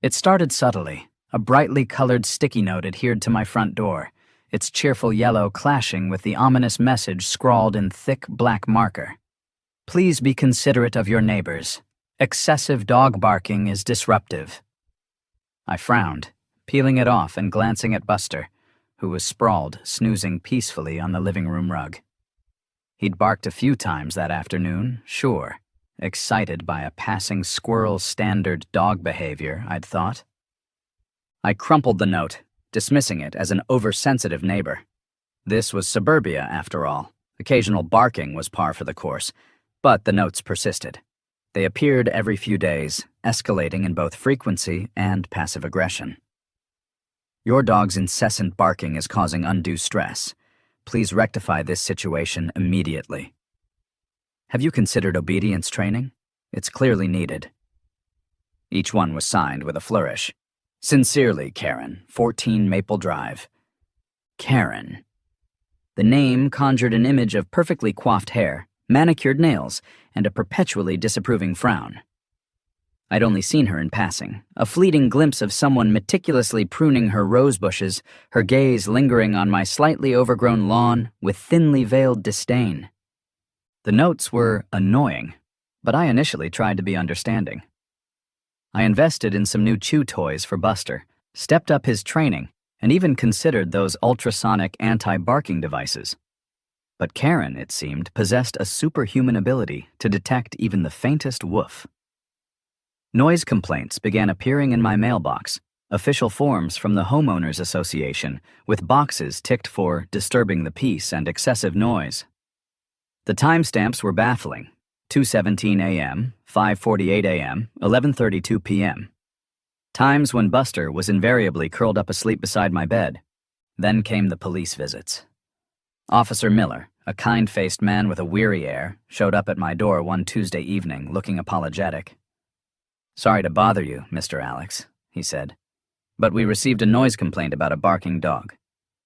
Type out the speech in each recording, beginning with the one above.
It started subtly. A brightly colored sticky note adhered to my front door, its cheerful yellow clashing with the ominous message scrawled in thick black marker. Please be considerate of your neighbors. Excessive dog barking is disruptive. I frowned, peeling it off and glancing at Buster, who was sprawled, snoozing peacefully on the living room rug. He'd barked a few times that afternoon, sure, excited by a passing squirrel standard dog behavior, I'd thought. I crumpled the note, dismissing it as an oversensitive neighbor. This was suburbia, after all. Occasional barking was par for the course, but the notes persisted. They appeared every few days, escalating in both frequency and passive aggression. Your dog's incessant barking is causing undue stress. Please rectify this situation immediately. Have you considered obedience training? It's clearly needed. Each one was signed with a flourish. Sincerely, Karen, 14 Maple Drive. Karen. The name conjured an image of perfectly coiffed hair, manicured nails, and a perpetually disapproving frown. I'd only seen her in passing, a fleeting glimpse of someone meticulously pruning her rose bushes, her gaze lingering on my slightly overgrown lawn with thinly veiled disdain. The notes were annoying, but I initially tried to be understanding. I invested in some new chew toys for Buster, stepped up his training, and even considered those ultrasonic anti-barking devices. But Karen, it seemed, possessed a superhuman ability to detect even the faintest woof. Noise complaints began appearing in my mailbox, official forms from the Homeowners Association with boxes ticked for disturbing the peace and excessive noise. The timestamps were baffling: 2:17 a.m., 5:48 a.m., 11:32 p.m. Times when Buster was invariably curled up asleep beside my bed. Then came the police visits. Officer Miller, a kind-faced man with a weary air, showed up at my door one Tuesday evening looking apologetic. "Sorry to bother you, Mr. Alex," he said, "but we received a noise complaint about a barking dog."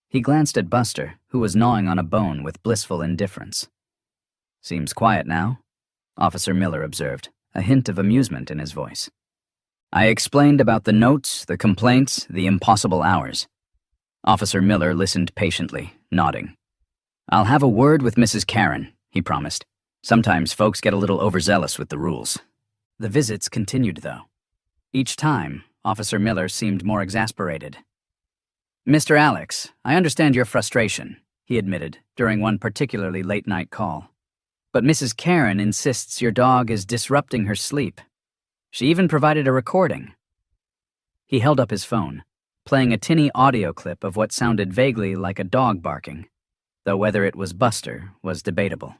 He glanced at Buster, who was gnawing on a bone with blissful indifference. "Seems quiet now," Officer Miller observed, a hint of amusement in his voice. I explained about the notes, the complaints, the impossible hours. Officer Miller listened patiently, nodding. "I'll have a word with Mrs. Karen," he promised. "Sometimes folks get a little overzealous with the rules." The visits continued, though. Each time, Officer Miller seemed more exasperated. "Mr. Alex, I understand your frustration," he admitted during one particularly late-night call. "But Mrs. Karen insists your dog is disrupting her sleep. She even provided a recording." He held up his phone, playing a tinny audio clip of what sounded vaguely like a dog barking, though whether it was Buster was debatable.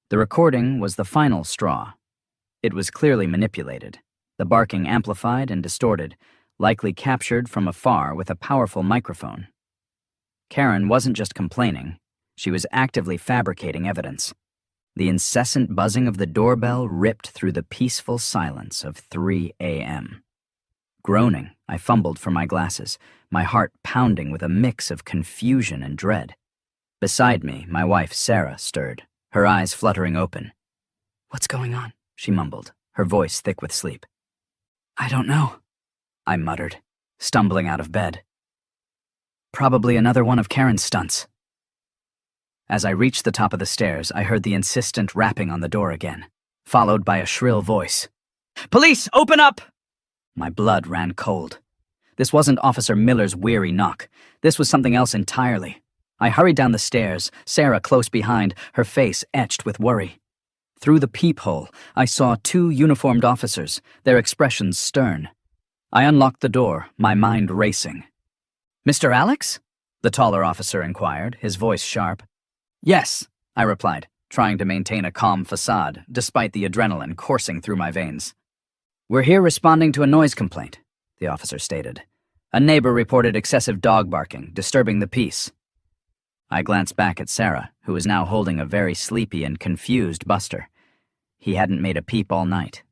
The recording was the final straw. It was clearly manipulated, the barking amplified and distorted, likely captured from afar with a powerful microphone. Karen wasn't just complaining, she was actively fabricating evidence. The incessant buzzing of the doorbell ripped through the peaceful silence of 3 a.m. Groaning, I fumbled for my glasses, my heart pounding with a mix of confusion and dread. Beside me, my wife, Sarah, stirred, her eyes fluttering open. "What's going on?" she mumbled, her voice thick with sleep. "I don't know," I muttered, stumbling out of bed. "Probably another one of Karen's stunts." As I reached the top of the stairs, I heard the insistent rapping on the door again, followed by a shrill voice. "Police, open up!" My blood ran cold. This wasn't Officer Miller's weary knock. This was something else entirely. I hurried down the stairs, Sarah close behind, her face etched with worry. Through the peephole, I saw 2 uniformed officers, their expressions stern. I unlocked the door, my mind racing. "Mr. Alex?" the taller officer inquired, his voice sharp. "Yes," I replied, trying to maintain a calm facade, despite the adrenaline coursing through my veins. "We're here responding to a noise complaint," the officer stated. "A neighbor reported excessive dog barking, disturbing the peace." I glanced back at Sarah, who was now holding a very sleepy and confused Buster. He hadn't made a peep all night.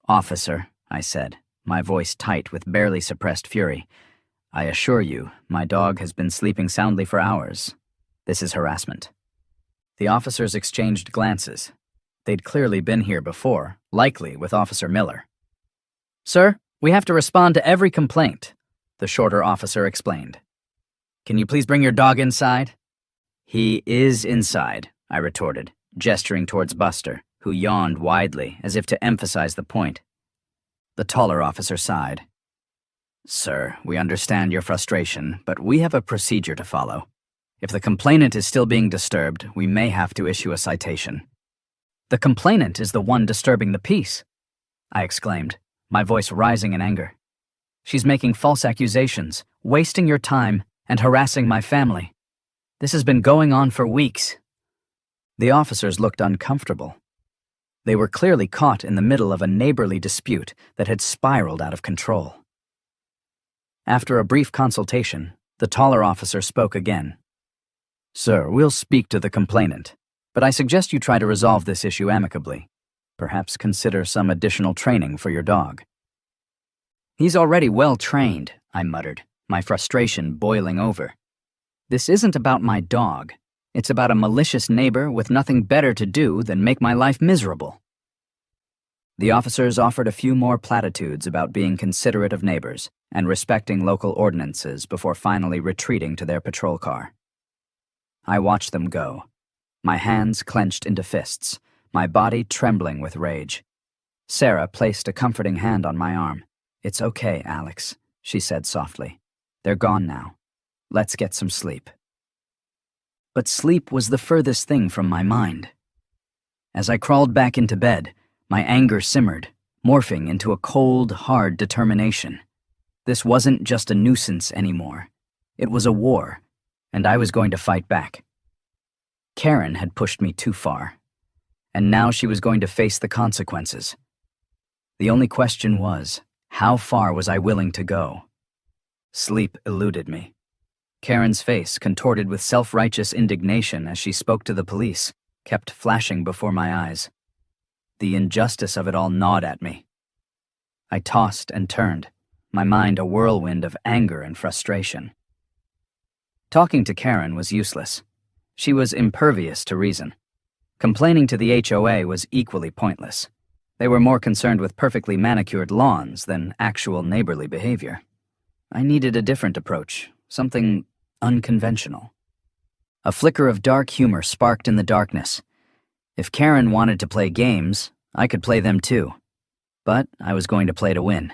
"Officer," I said, my voice tight with barely suppressed fury, "I assure you, my dog has been sleeping soundly for hours. This is harassment." The officers exchanged glances. They'd clearly been here before, likely with Officer Miller. "Sir, We have to respond to every complaint, the shorter officer explained. Can you please bring your dog inside? He is inside, I retorted, gesturing towards Buster, who yawned widely as if to emphasize the point. The taller officer sighed. Sir, we understand your frustration, but we have a procedure to follow. If the complainant is still being disturbed, we may have to issue a citation. The complainant is the one disturbing the peace, I exclaimed, my voice rising in anger. She's making false accusations, wasting your time, and harassing my family. This has been going on for weeks. The officers looked uncomfortable. They were clearly caught in the middle of a neighborly dispute that had spiraled out of control. After a brief consultation, the taller officer spoke again. Sir, we'll speak to the complainant, but I suggest you try to resolve this issue amicably. Perhaps consider some additional training for your dog. He's already well trained, I muttered, my frustration boiling over. This isn't about my dog. It's about a malicious neighbor with nothing better to do than make my life miserable. The officers offered a few more platitudes about being considerate of neighbors and respecting local ordinances before finally retreating to their patrol car. I watched them go, my hands clenched into fists, my body trembling with rage. Sarah placed a comforting hand on my arm. It's okay, Alex, she said softly. They're gone now. Let's get some sleep. But sleep was the furthest thing from my mind. As I crawled back into bed, my anger simmered, morphing into a cold, hard determination. This wasn't just a nuisance anymore. It was a war, and I was going to fight back. Karen had pushed me too far, and now she was going to face the consequences. The only question was, how far was I willing to go? Sleep eluded me. Karen's face, contorted with self-righteous indignation as she spoke to the police, kept flashing before my eyes. The injustice of it all gnawed at me. I tossed and turned, my mind a whirlwind of anger and frustration. Talking to Karen was useless. She was impervious to reason. Complaining to the HOA was equally pointless. They were more concerned with perfectly manicured lawns than actual neighborly behavior. I needed a different approach, something unconventional. A flicker of dark humor sparked in the darkness. If Karen wanted to play games, I could play them too. But I was going to play to win.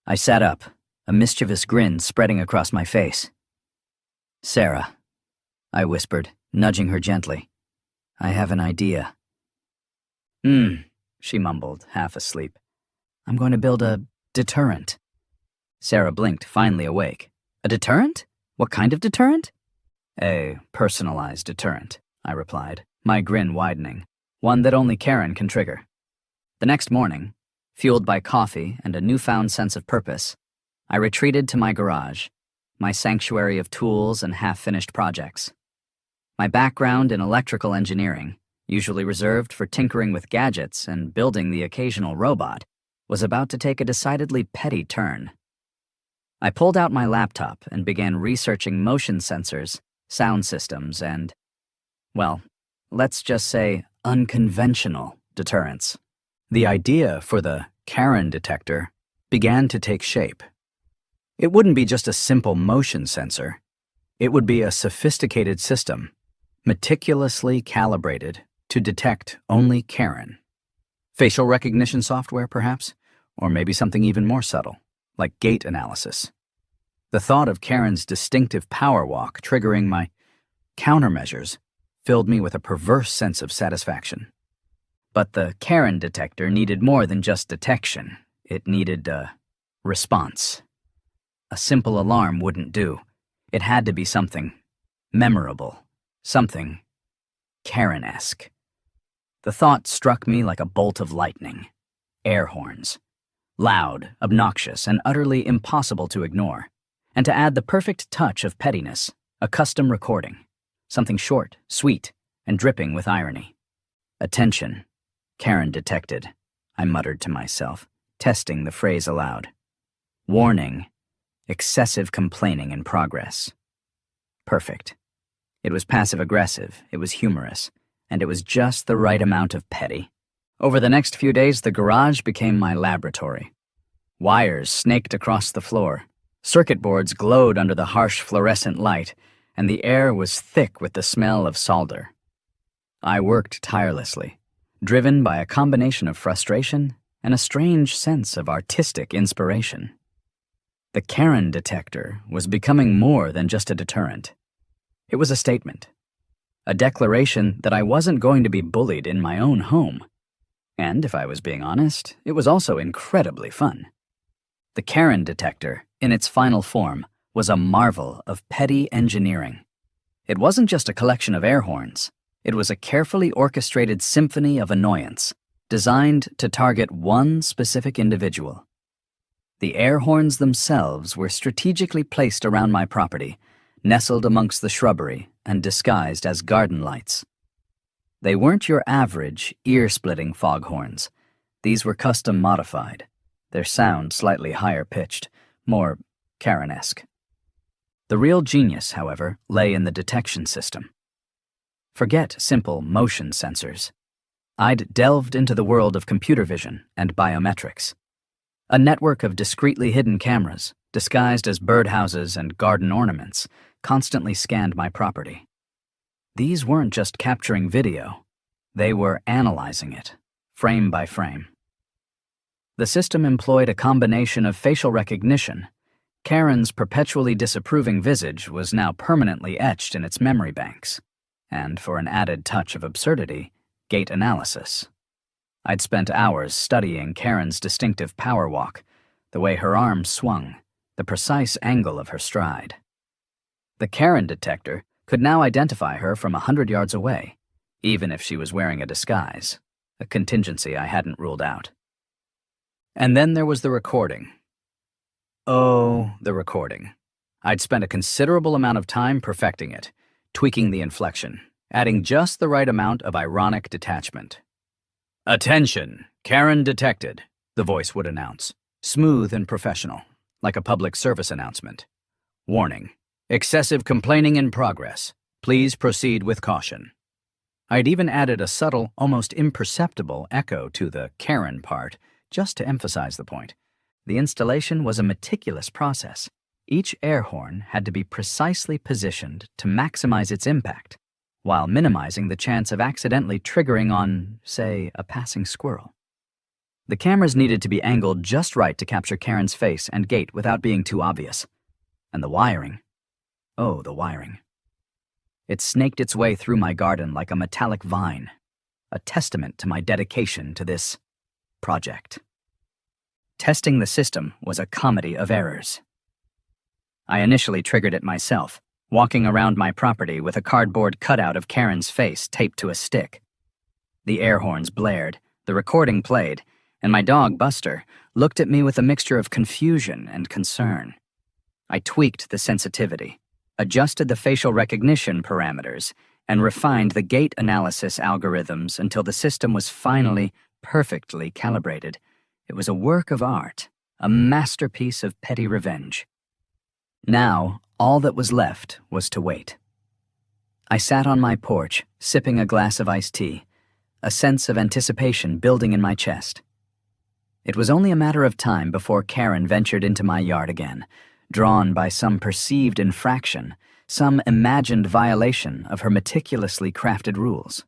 I sat up, a mischievous grin spreading across my face. Sarah, I whispered, nudging her gently. I have an idea. She mumbled, half asleep. I'm going to build a deterrent. Sarah blinked, finally awake. A deterrent? What kind of deterrent? A personalized deterrent, I replied, my grin widening, one that only Karen can trigger. The next morning, fueled by coffee and a newfound sense of purpose, I retreated to my garage, my sanctuary of tools and half-finished projects. My background in electrical engineering, usually reserved for tinkering with gadgets and building the occasional robot, was about to take a decidedly petty turn. I pulled out my laptop and began researching motion sensors, sound systems, and, well, let's just say unconventional deterrents. The idea for the Karen detector began to take shape. It wouldn't be just a simple motion sensor. It would be a sophisticated system, meticulously calibrated to detect only Karen. Facial recognition software, perhaps? Or maybe something even more subtle, like gait analysis. The thought of Karen's distinctive power walk triggering my countermeasures filled me with a perverse sense of satisfaction. But the Karen detector needed more than just detection. It needed a response. A simple alarm wouldn't do. It had to be something memorable, something Karen-esque. The thought struck me like a bolt of lightning. Air horns. Loud, obnoxious, and utterly impossible to ignore. And to add the perfect touch of pettiness, a custom recording. Something short, sweet, and dripping with irony. Attention. Karen detected, I muttered to myself, testing the phrase aloud. Warning. Excessive complaining in progress. Perfect. It was passive-aggressive, it was humorous, and it was just the right amount of petty. Over the next few days, the garage became my laboratory. Wires snaked across the floor. Circuit boards glowed under the harsh fluorescent light, and the air was thick with the smell of solder. I worked tirelessly, driven by a combination of frustration and a strange sense of artistic inspiration. The Karen detector was becoming more than just a deterrent. It was a statement, a declaration that I wasn't going to be bullied in my own home. And if I was being honest, it was also incredibly fun. The Karen detector, in its final form, was a marvel of petty engineering. It wasn't just a collection of air horns. It was a carefully orchestrated symphony of annoyance, designed to target one specific individual. The air horns themselves were strategically placed around my property, nestled amongst the shrubbery and disguised as garden lights. They weren't your average, ear-splitting foghorns. These were custom-modified, their sound slightly higher-pitched, more Karen-esque. The real genius, however, lay in the detection system. Forget simple motion sensors. I'd delved into the world of computer vision and biometrics. A network of discreetly hidden cameras, disguised as birdhouses and garden ornaments, constantly scanned my property. These weren't just capturing video. They were analyzing it, frame by frame. The system employed a combination of facial recognition. Karen's perpetually disapproving visage was now permanently etched in its memory banks, and for an added touch of absurdity, gait analysis. I'd spent hours studying Karen's distinctive power walk, the way her arms swung, the precise angle of her stride. The Karen detector could now identify her from 100 yards away, even if she was wearing a disguise, a contingency I hadn't ruled out. And then there was the recording. Oh, the recording. I'd spent a considerable amount of time perfecting it, tweaking the inflection, adding just the right amount of ironic detachment. "Attention, Karen detected," the voice would announce, smooth and professional, like a public service announcement. "Warning, excessive complaining in progress. Please proceed with caution." I'd even added a subtle, almost imperceptible echo to the Karen part, just to emphasize the point. The installation was a meticulous process. Each air horn had to be precisely positioned to maximize its impact, while minimizing the chance of accidentally triggering on, say, a passing squirrel. The cameras needed to be angled just right to capture Karen's face and gait without being too obvious. And the wiring. Oh, the wiring. It snaked its way through my garden like a metallic vine, a testament to my dedication to this project. Testing the system was a comedy of errors. I initially triggered it myself, walking around my property with a cardboard cutout of Karen's face taped to a stick. The air horns blared, the recording played, and my dog, Buster, looked at me with a mixture of confusion and concern. I tweaked the sensitivity, adjusted the facial recognition parameters, and refined the gait analysis algorithms until the system was finally perfectly calibrated. It was a work of art, a masterpiece of petty revenge. Now, all that was left was to wait. I sat on my porch, sipping a glass of iced tea, a sense of anticipation building in my chest. It was only a matter of time before Karen ventured into my yard again, drawn by some perceived infraction, some imagined violation of her meticulously crafted rules.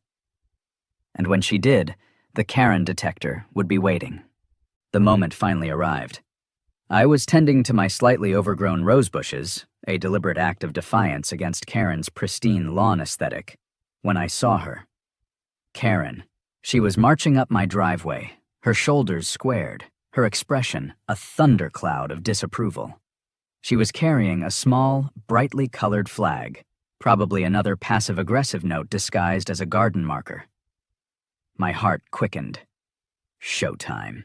And when she did, the Karen detector would be waiting. The moment finally arrived. I was tending to my slightly overgrown rose bushes, a deliberate act of defiance against Karen's pristine lawn aesthetic, when I saw her. Karen. She was marching up my driveway, her shoulders squared, her expression a thundercloud of disapproval. She was carrying a small, brightly colored flag, probably another passive-aggressive note disguised as a garden marker. My heart quickened. Showtime.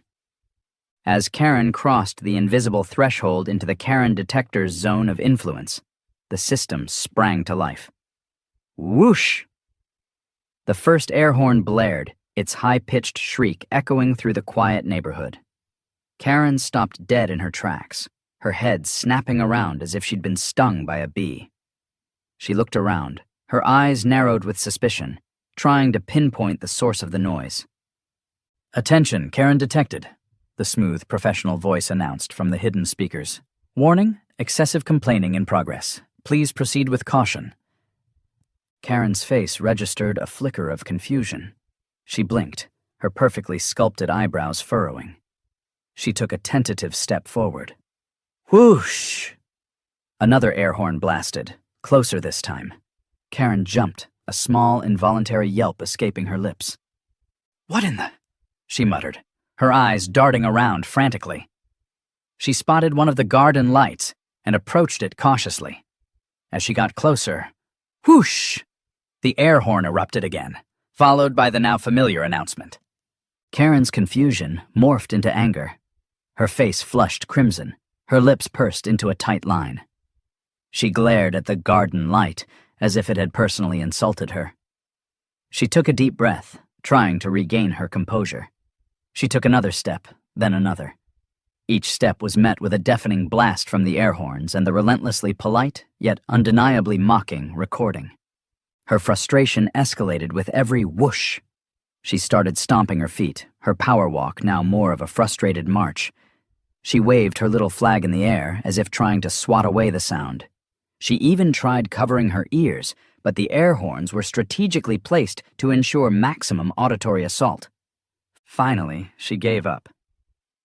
As Karen crossed the invisible threshold into the Karen detector's zone of influence, the system sprang to life. Whoosh! The first air horn blared, its high-pitched shriek echoing through the quiet neighborhood. Karen stopped dead in her tracks, her head snapping around as if she'd been stung by a bee. She looked around, her eyes narrowed with suspicion, trying to pinpoint the source of the noise. "Attention, Karen detected," the smooth, professional voice announced from the hidden speakers. "Warning, excessive complaining in progress. Please proceed with caution." Karen's face registered a flicker of confusion. She blinked, her perfectly sculpted eyebrows furrowing. She took a tentative step forward. Whoosh! Another air horn blasted, closer this time. Karen jumped, a small, involuntary yelp escaping her lips. "What in the—" she muttered, her eyes darting around frantically. She spotted one of the garden lights and approached it cautiously. As she got closer, whoosh! The air horn erupted again, followed by the now familiar announcement. Karen's confusion morphed into anger. Her face flushed crimson, her lips pursed into a tight line. She glared at the garden light as if it had personally insulted her. She took a deep breath, trying to regain her composure. She took another step, then another. Each step was met with a deafening blast from the air horns and the relentlessly polite, yet undeniably mocking, recording. Her frustration escalated with every whoosh. She started stomping her feet, her power walk now more of a frustrated march. She waved her little flag in the air as if trying to swat away the sound. She even tried covering her ears, but the air horns were strategically placed to ensure maximum auditory assault. Finally, she gave up.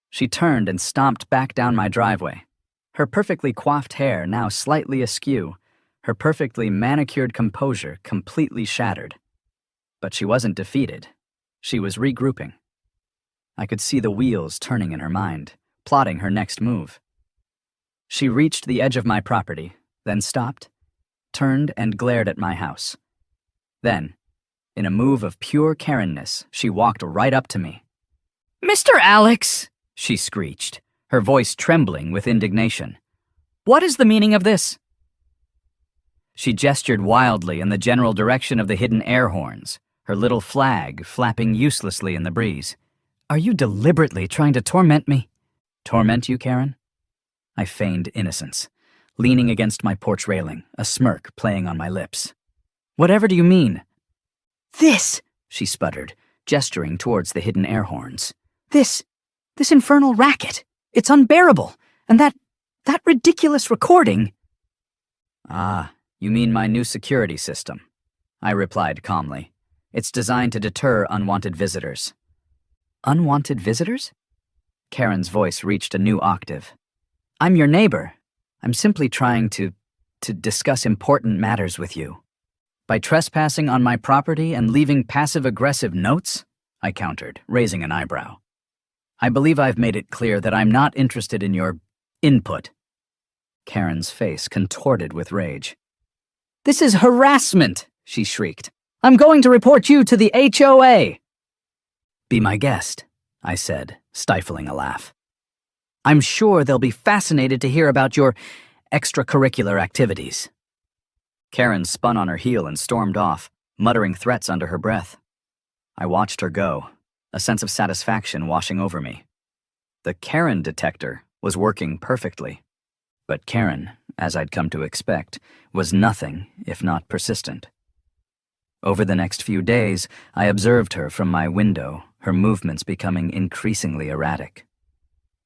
She turned and stomped back down my driveway, her perfectly coiffed hair now slightly askew, her perfectly manicured composure completely shattered. But she wasn't defeated. She was regrouping. I could see the wheels turning in her mind, plotting her next move. She reached the edge of my property, then stopped, turned and glared at my house. Then, in a move of pure Karenness, she walked right up to me. "Mr. Alex!" she screeched, her voice trembling with indignation. "What is the meaning of this?" She gestured wildly in the general direction of the hidden air horns, her little flag flapping uselessly in the breeze. "Are you deliberately trying to torment me?" "Torment you, Karen?" I feigned innocence, leaning against my porch railing, a smirk playing on my lips. "Whatever do you mean?" "This," she sputtered, gesturing towards the hidden air horns. This infernal racket. It's unbearable. And that ridiculous recording." "Ah, you mean my new security system," I replied calmly. "It's designed to deter unwanted visitors." "Unwanted visitors?" Karen's voice reached a new octave. "I'm your neighbor. I'm simply trying to discuss important matters with you." "By trespassing on my property and leaving passive-aggressive notes?" I countered, raising an eyebrow. "I believe I've made it clear that I'm not interested in your input." Karen's face contorted with rage. "This is harassment," she shrieked. "I'm going to report you to the HOA." "Be my guest," I said, stifling a laugh. "I'm sure they'll be fascinated to hear about your extracurricular activities." Karen spun on her heel and stormed off, muttering threats under her breath. I watched her go, a sense of satisfaction washing over me. The Karen detector was working perfectly. But Karen, as I'd come to expect, was nothing if not persistent. Over the next few days, I observed her from my window, her movements becoming increasingly erratic.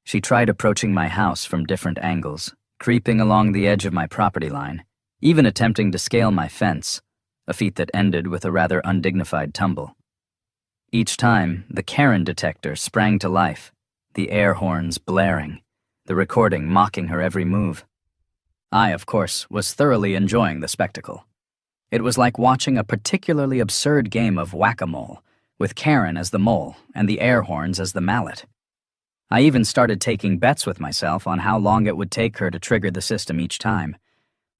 She tried approaching my house from different angles, creeping along the edge of my property line, even attempting to scale my fence, a feat that ended with a rather undignified tumble. Each time, the Karen detector sprang to life, the air horns blaring, the recording mocking her every move. I, of course, was thoroughly enjoying the spectacle. It was like watching a particularly absurd game of whack-a-mole, with Karen as the mole and the air horns as the mallet. I even started taking bets with myself on how long it would take her to trigger the system each time.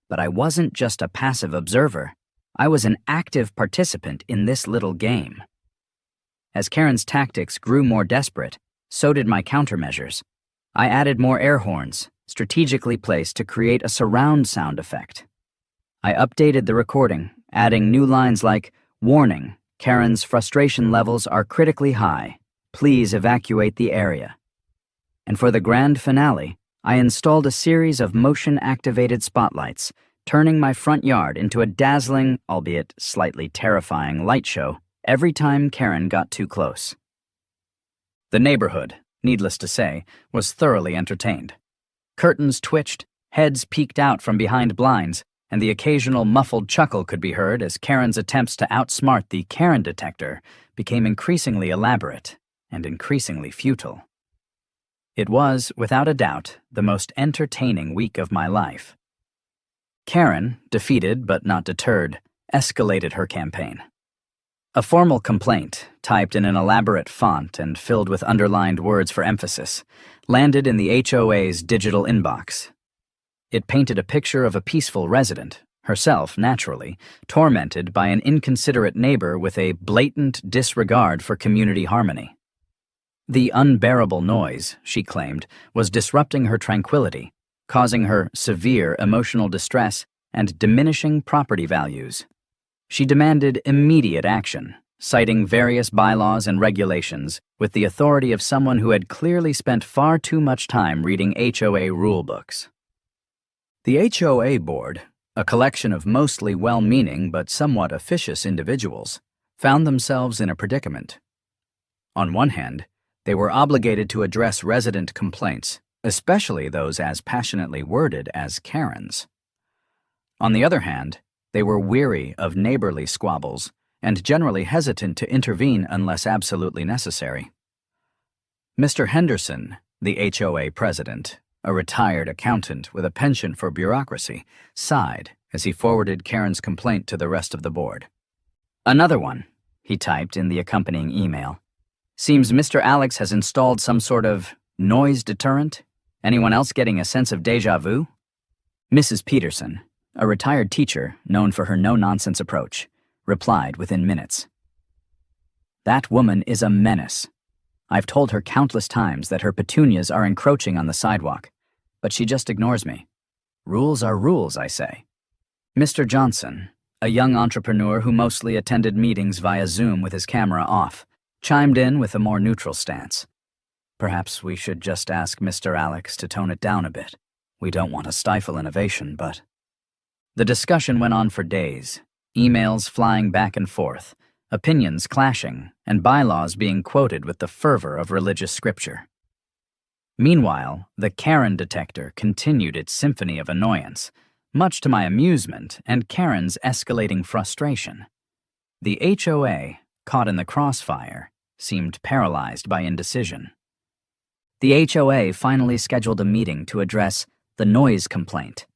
But I wasn't just a passive observer. I was an active participant in this little game. As Karen's tactics grew more desperate, so did my countermeasures. I added more air horns, strategically placed to create a surround sound effect. I updated the recording, adding new lines like, "Warning, Karen's frustration levels are critically high. Please evacuate the area." And for the grand finale, I installed a series of motion-activated spotlights, turning my front yard into a dazzling, albeit slightly terrifying, light show every time Karen got too close. The neighborhood, needless to say, was thoroughly entertained. Curtains twitched, heads peeked out from behind blinds, and the occasional muffled chuckle could be heard as Karen's attempts to outsmart the Karen detector became increasingly elaborate and increasingly futile. It was, without a doubt, the most entertaining week of my life. Karen, defeated but not deterred, escalated her campaign. A formal complaint, typed in an elaborate font and filled with underlined words for emphasis, landed in the HOA's digital inbox. It painted a picture of a peaceful resident, herself, naturally, tormented by an inconsiderate neighbor with a blatant disregard for community harmony. The unbearable noise, she claimed, was disrupting her tranquility, causing her severe emotional distress and diminishing property values. She demanded immediate action, citing various bylaws and regulations with the authority of someone who had clearly spent far too much time reading HOA rulebooks. The HOA board, a collection of mostly well-meaning but somewhat officious individuals, found themselves in a predicament. On one hand, they were obligated to address resident complaints, especially those as passionately worded as Karens. On the other hand, they were weary of neighborly squabbles and generally hesitant to intervene unless absolutely necessary. Mr. Henderson, the HOA president, a retired accountant with a penchant for bureaucracy, sighed as he forwarded Karen's complaint to the rest of the board. "Another one," he typed in the accompanying email. "Seems Mr. Alex has installed some sort of noise deterrent. Anyone else getting a sense of déjà vu?" Mrs. Peterson, a retired teacher known for her no-nonsense approach, replied within minutes. "That woman is a menace. I've told her countless times that her petunias are encroaching on the sidewalk, but she just ignores me. Rules are rules, I say." Mr. Johnson, a young entrepreneur who mostly attended meetings via Zoom with his camera off, chimed in with a more neutral stance. "Perhaps we should just ask Mr. Alex to tone it down a bit. We don't want to stifle innovation, but..." The discussion went on for days, emails flying back and forth, opinions clashing, and bylaws being quoted with the fervor of religious scripture. Meanwhile, the Karen detector continued its symphony of annoyance, much to my amusement and Karen's escalating frustration. The HOA, caught in the crossfire, seemed paralyzed by indecision. The HOA finally scheduled a meeting to address the noise complaint.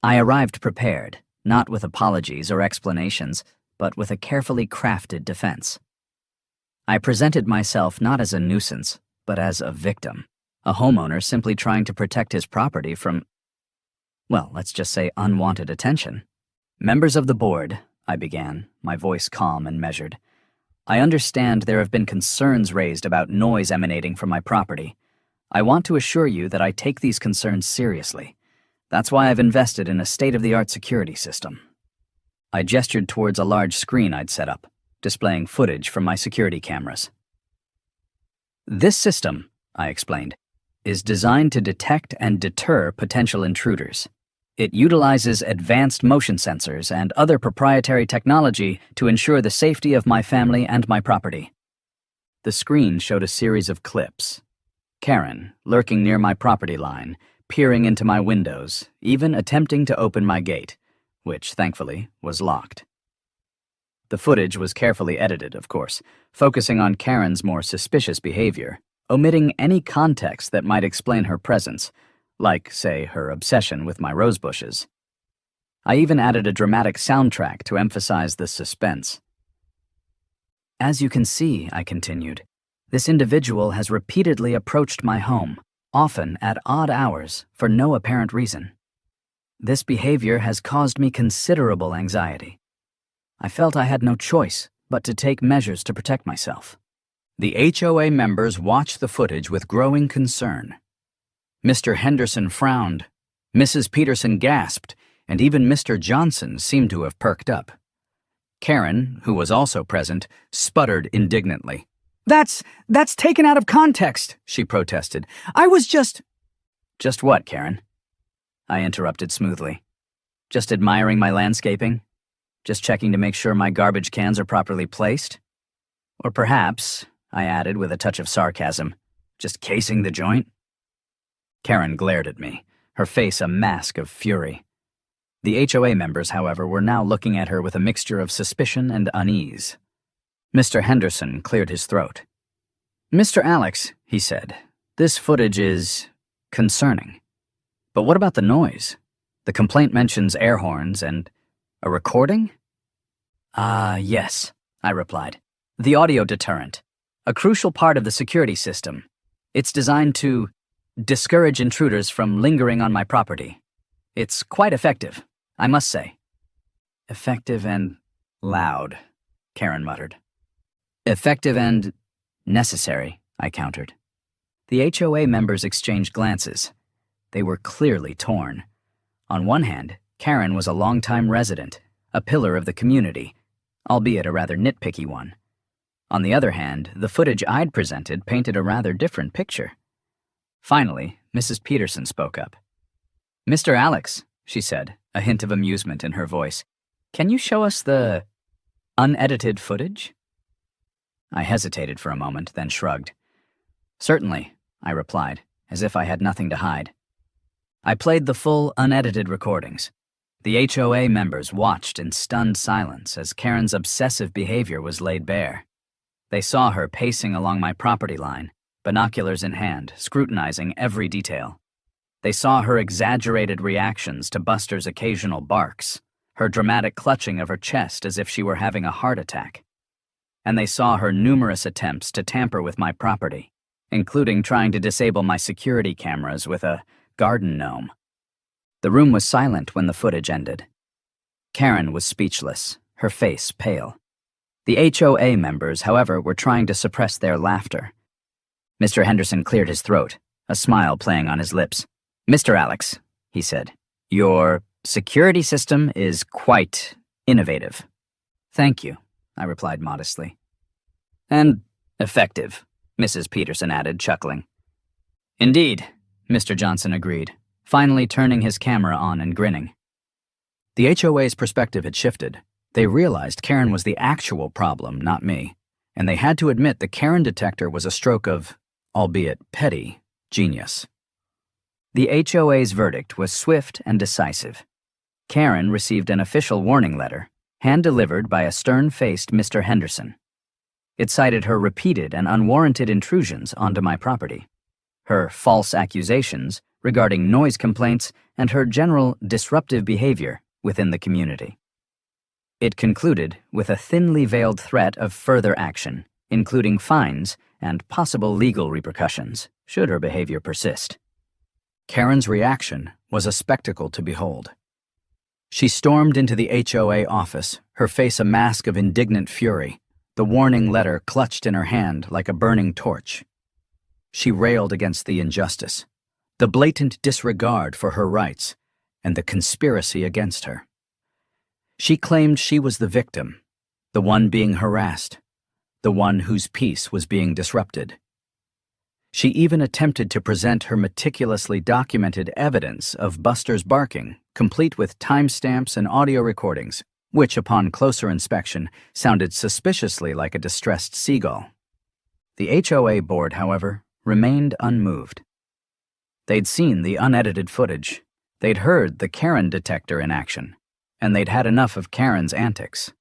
I arrived prepared, not with apologies or explanations, but with a carefully crafted defense. I presented myself not as a nuisance, but as a victim, a homeowner simply trying to protect his property from, well, let's just say unwanted attention. "Members of the board," I began, my voice calm and measured, "I understand there have been concerns raised about noise emanating from my property. I want to assure you that I take these concerns seriously. That's why I've invested in a state-of-the-art security system." I gestured towards a large screen I'd set up, displaying footage from my security cameras. "This system," I explained, "is designed to detect and deter potential intruders. It utilizes advanced motion sensors and other proprietary technology to ensure the safety of my family and my property." The screen showed a series of clips. Karen, lurking near my property line, peering into my windows, even attempting to open my gate, which, thankfully, was locked. The footage was carefully edited, of course, focusing on Karen's more suspicious behavior, omitting any context that might explain her presence, like, say, her obsession with my rose bushes. I even added a dramatic soundtrack to emphasize the suspense. "As you can see," I continued, "this individual has repeatedly approached my home, often at odd hours, for no apparent reason. This behavior has caused me considerable anxiety. I felt I had no choice but to take measures to protect myself." The HOA members watched the footage with growing concern. Mr. Henderson frowned, Mrs. Peterson gasped, and even Mr. Johnson seemed to have perked up. Karen, who was also present, sputtered indignantly. That's taken out of context," she protested. "I was just..." "Just what, Karen?" I interrupted smoothly. "Just admiring my landscaping? Just checking to make sure my garbage cans are properly placed? Or perhaps," I added with a touch of sarcasm, Just casing the joint?" Karen glared at me, her face a mask of fury. The HOA members, however, were now looking at her with a mixture of suspicion and unease. Mr. Henderson cleared his throat. "Mr. Alex," he said, "this footage is concerning. But what about the noise? The complaint mentions air horns and a recording?" Yes," I replied. "The audio deterrent, a crucial part of the security system. It's designed to discourage intruders from lingering on my property. It's quite effective, I must say." "Effective and loud," Karen muttered. "Effective and necessary," I countered. The HOA members exchanged glances. They were clearly torn. On one hand, Karen was a longtime resident, a pillar of the community, albeit a rather nitpicky one. On the other hand, the footage I'd presented painted a rather different picture. Finally, Mrs. Peterson spoke up. "Mr. Alex," she said, a hint of amusement in her voice, "can you show us the unedited footage?" I hesitated for a moment, then shrugged. "Certainly," I replied, as if I had nothing to hide. I played the full, unedited recordings. The HOA members watched in stunned silence as Karen's obsessive behavior was laid bare. They saw her pacing along my property line, binoculars in hand, scrutinizing every detail. They saw her exaggerated reactions to Buster's occasional barks, her dramatic clutching of her chest as if she were having a heart attack. And they saw her numerous attempts to tamper with my property, including trying to disable my security cameras with a garden gnome. The room was silent when the footage ended. Karen was speechless, her face pale. The HOA members, however, were trying to suppress their laughter. Mr. Henderson cleared his throat, a smile playing on his lips. "Mr. Alex," he said, "your security system is quite innovative." "Thank you," I replied modestly. "And effective," Mrs. Peterson added, chuckling. "Indeed," Mr. Johnson agreed, finally turning his camera on and grinning. The HOA's perspective had shifted. They realized Karen was the actual problem, not me, and they had to admit the Karen detector was a stroke of, albeit petty, genius. The HOA's verdict was swift and decisive. Karen received an official warning letter, hand-delivered by a stern-faced Mr. Henderson. It cited her repeated and unwarranted intrusions onto my property, her false accusations regarding noise complaints, and her general disruptive behavior within the community. It concluded with a thinly veiled threat of further action, including fines and possible legal repercussions, should her behavior persist. Karen's reaction was a spectacle to behold. She stormed into the HOA office, her face a mask of indignant fury, the warning letter clutched in her hand like a burning torch. She railed against the injustice, the blatant disregard for her rights, and the conspiracy against her. She claimed she was the victim, the one being harassed, the one whose peace was being disrupted. She even attempted to present her meticulously documented evidence of Buster's barking, complete with timestamps and audio recordings, which, upon closer inspection, sounded suspiciously like a distressed seagull. The HOA board, however, remained unmoved. They'd seen the unedited footage, they'd heard the Karen detector in action, and they'd had enough of Karen's antics.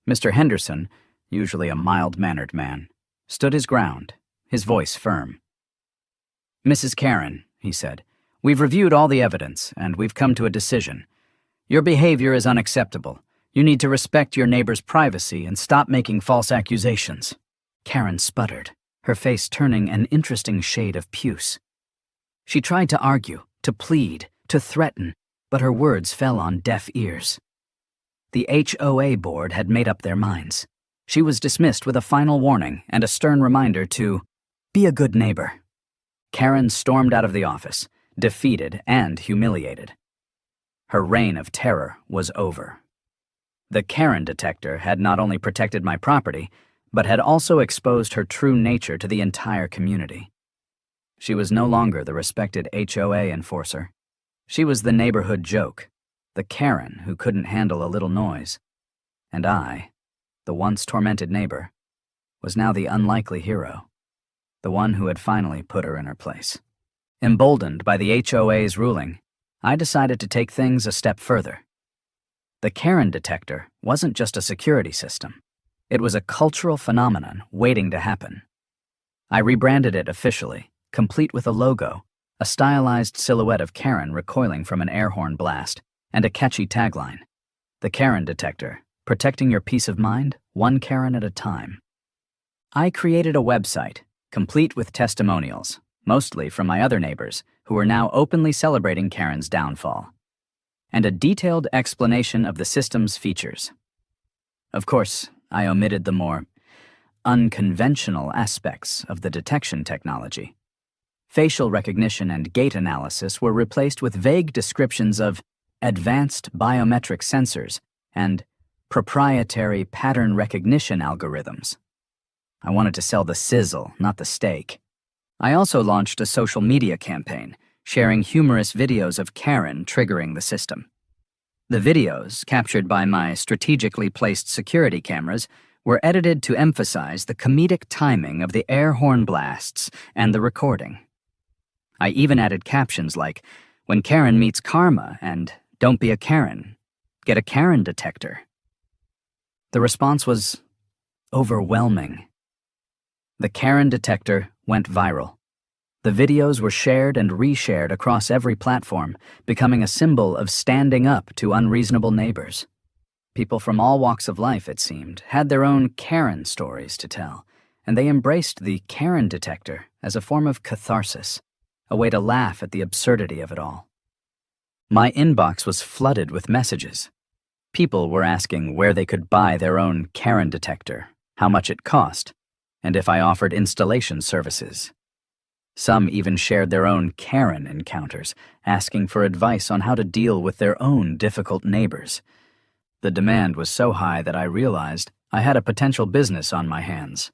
Mr. Henderson, usually a mild-mannered man, stood his ground, his voice firm. "Mrs. Karen," he said, "we've reviewed all the evidence, and we've come to a decision. Your behavior is unacceptable. You need to respect your neighbor's privacy and stop making false accusations." Karen sputtered, her face turning an interesting shade of puce. She tried to argue, to plead, to threaten, but her words fell on deaf ears. The HOA board had made up their minds. She was dismissed with a final warning and a stern reminder to be a good neighbor. Karen stormed out of the office, defeated and humiliated. Her reign of terror was over. The Karen detector had not only protected my property, but had also exposed her true nature to the entire community. She was no longer the respected HOA enforcer. She was the neighborhood joke, the Karen who couldn't handle a little noise. And I, the once tormented neighbor, was now the unlikely hero. the one who had finally put her in her place. Emboldened by the HOA's ruling, I decided to take things a step further. The Karen detector wasn't just a security system. It was a cultural phenomenon waiting to happen. I rebranded it officially, complete with a logo, a stylized silhouette of Karen recoiling from an Airhorn blast, and a catchy tagline: "The Karen detector, protecting your peace of mind, one Karen at a time." I created a website, complete with testimonials, mostly from my other neighbors, who were now openly celebrating Karen's downfall, and a detailed explanation of the system's features. Of course, I omitted the more unconventional aspects of the detection technology. Facial recognition and gait analysis were replaced with vague descriptions of advanced biometric sensors and proprietary pattern recognition algorithms. I wanted to sell the sizzle, not the steak. I also launched a social media campaign, sharing humorous videos of Karen triggering the system. The videos, captured by my strategically placed security cameras, were edited to emphasize the comedic timing of the Airhorn blasts and the recording. I even added captions like, "When Karen meets karma," and "Don't be a Karen. Get a Karen detector." The response was overwhelming. The Karen detector went viral. The videos were shared and reshared across every platform, becoming a symbol of standing up to unreasonable neighbors. People from all walks of life, it seemed, had their own Karen stories to tell, and they embraced the Karen detector as a form of catharsis, a way to laugh at the absurdity of it all. My inbox was flooded with messages. People were asking where they could buy their own Karen detector, how much it cost, and if I offered installation services. Some even shared their own Karen encounters, asking for advice on how to deal with their own difficult neighbors. The demand was so high that I realized I had a potential business on my hands.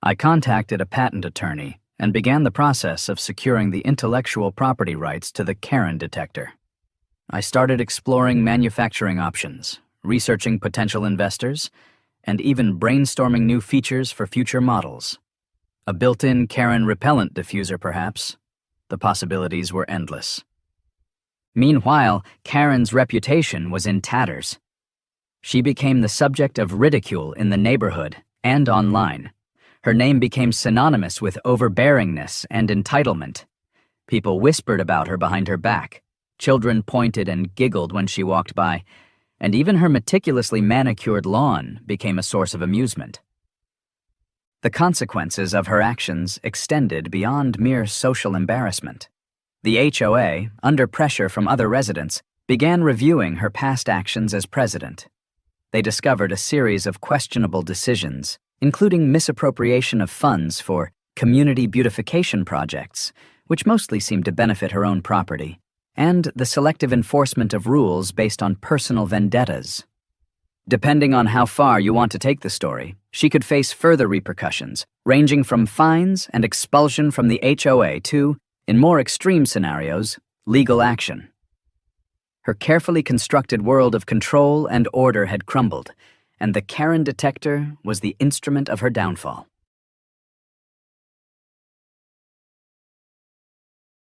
I contacted a patent attorney and began the process of securing the intellectual property rights to the Karen detector. I started exploring manufacturing options, researching potential investors, and even brainstorming new features for future models. A built-in Karen repellent diffuser, perhaps. The possibilities were endless. Meanwhile, Karen's reputation was in tatters. She became the subject of ridicule in the neighborhood and online. Her name became synonymous with overbearingness and entitlement. People whispered about her behind her back. Children pointed and giggled when she walked by, and even her meticulously manicured lawn became a source of amusement. The consequences of her actions extended beyond mere social embarrassment. The HOA, under pressure from other residents, began reviewing her past actions as president. They discovered a series of questionable decisions, including misappropriation of funds for community beautification projects, which mostly seemed to benefit her own property, and the selective enforcement of rules based on personal vendettas. Depending on how far you want to take the story, she could face further repercussions, ranging from fines and expulsion from the HOA to, in more extreme scenarios, legal action. Her carefully constructed world of control and order had crumbled, and the Karen detector was the instrument of her downfall.